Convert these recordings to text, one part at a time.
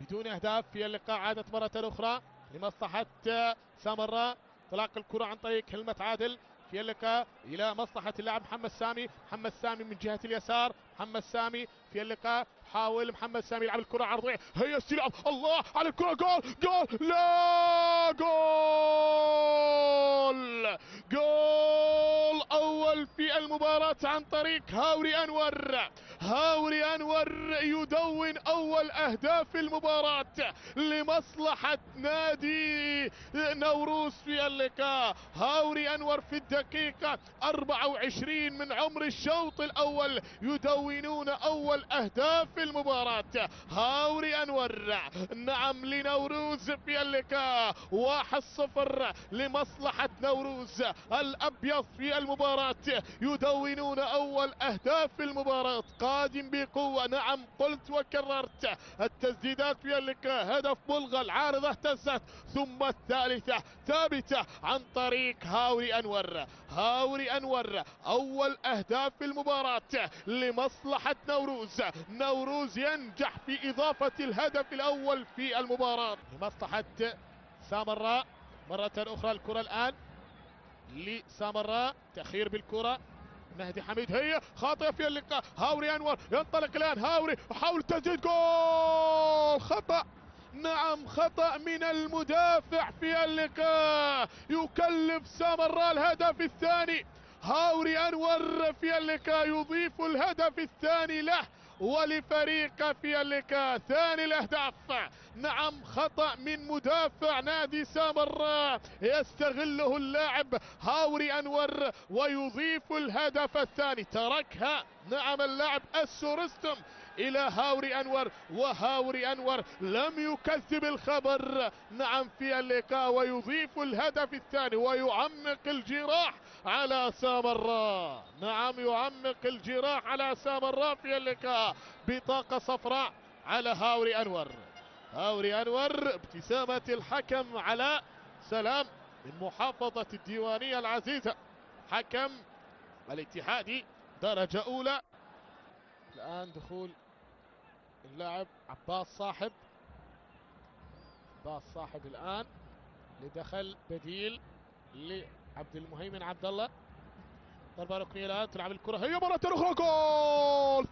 بدون أهداف في اللقاء. عادت مرة أخرى لمصلحة سامراء. طلاق الكرة عن طريق كلمة عادل في اللقاء إلى مصلحة اللاعب محمد سامي. محمد سامي من جهة اليسار. محمد سامي في اللقاء. حاول محمد سامي يلعب الكرة عرضية. هي استلام. الله على الكرة. جول جول. لا جول. جول أول في المباراة عن طريق هاوري أنور. هاوري أنور يدون أول أهداف المباراة لمصلحة نادي نوروز في اللقاء. هاوري أنور في الدقيقة 24 من عمر الشوط الأول يدونون أول أهداف المباراة. هاوري أنور نعم لنوروز في اللقاء. 1-0 لمصلحة نوروز. الأبيض في المباراة يدونون أول أهداف المباراة. قادم بقوة. نعم قلت وكررت. التسديدات في اللقاء هدف ملغى. العارضة اهتزت ثم الثالثة ثابتة عن طريق هاوري أنور. هاوري أنور أول أهداف المباراة لمصلحة نوروز. نوروز ينجح في إضافة الهدف الأول في المباراة لمصلحة سامراء. مرة أخرى الكرة الآن لسامراء. تأخير بالكرة. مهدي حميد هي خاطئة في اللقاء. هاوري أنور ينطلق الآن. هاوري حاول تسديد. جول. خطأ. نعم خطأ من المدافع في اللقاء يكلف سامراء الهدف الثاني. هاوري أنور في اللقاء يضيف الهدف الثاني له ولفريق في اللقاء. ثاني الأهداف. نعم خطأ من مدافع نادي سامراء يستغله اللاعب هاوري أنور ويضيف الهدف الثاني. تركها نعم اللاعب السورستم إلى هاوري أنور. وهاوري أنور لم يكذب الخبر نعم في اللقاء ويضيف الهدف الثاني ويعمق الجراح على سامراء. نعم يعمق الجراح على سامراء في اللقاء. بطاقة صفراء على هاوري أنور. هاوري أنور ابتسامة الحكم على سلام من محافظة الديوانية العزيزة حكم الاتحادي درجة أولى. الآن دخول اللاعب عباس صاحب. عباس صاحب الآن لدخل بديل لعبد المهيمن عبد الله. ضربة ركنية الآن تلعب الكرة هي مرة أخرى. جول.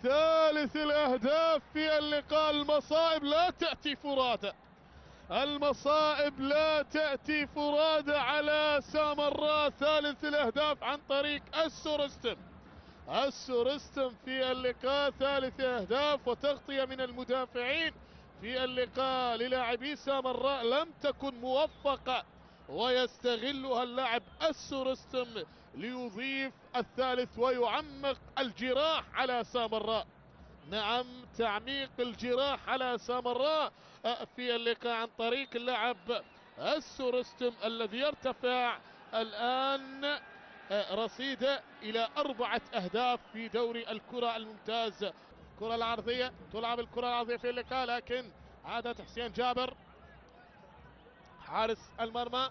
ثالث الأهداف في اللقاء. المصائب لا تأتي فرادى. المصائب لا تأتي فرادى على سامراء. ثالث الأهداف عن طريق السورستم. السورستم في اللقاء. ثالث أهداف وتغطية من المدافعين في اللقاء للاعبي سامراء لم تكن موفقة ويستغلها اللاعب السورستم ليضيف الثالث ويعمق الجراح على سامراء. نعم تعميق الجراح على سامراء في اللقاء عن طريق اللاعب السورستم الذي يرتفع الآن رصيده إلى 4 أهداف في دوري الكرة الممتاز. الكرة العرضية تلعب الكرة العرضية في اللقاء لكن عادت حسين جابر حارس المرمى.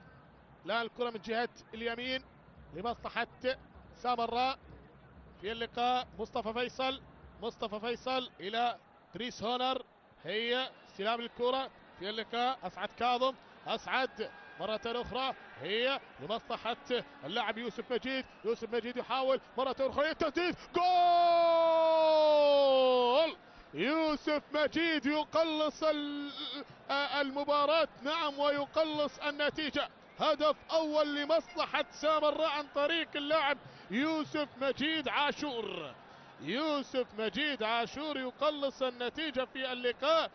لا الكرة من جهة اليمين لمصلحة سامراء في اللقاء. مصطفى فيصل إلى دريس هونر. هي استلام الكرة في اللقاء. أسعد كاظم. أسعد مرة أخرى هي لمصلحة اللاعب يوسف مجيد يحاول مرة أخرى التسديد. جول. يوسف مجيد يقلص المباراة. نعم ويقلص النتيجة. هدف أول لمصلحة سامراء عن طريق اللاعب يوسف مجيد عاشور. يوسف مجيد عاشور يقلص النتيجة في اللقاء.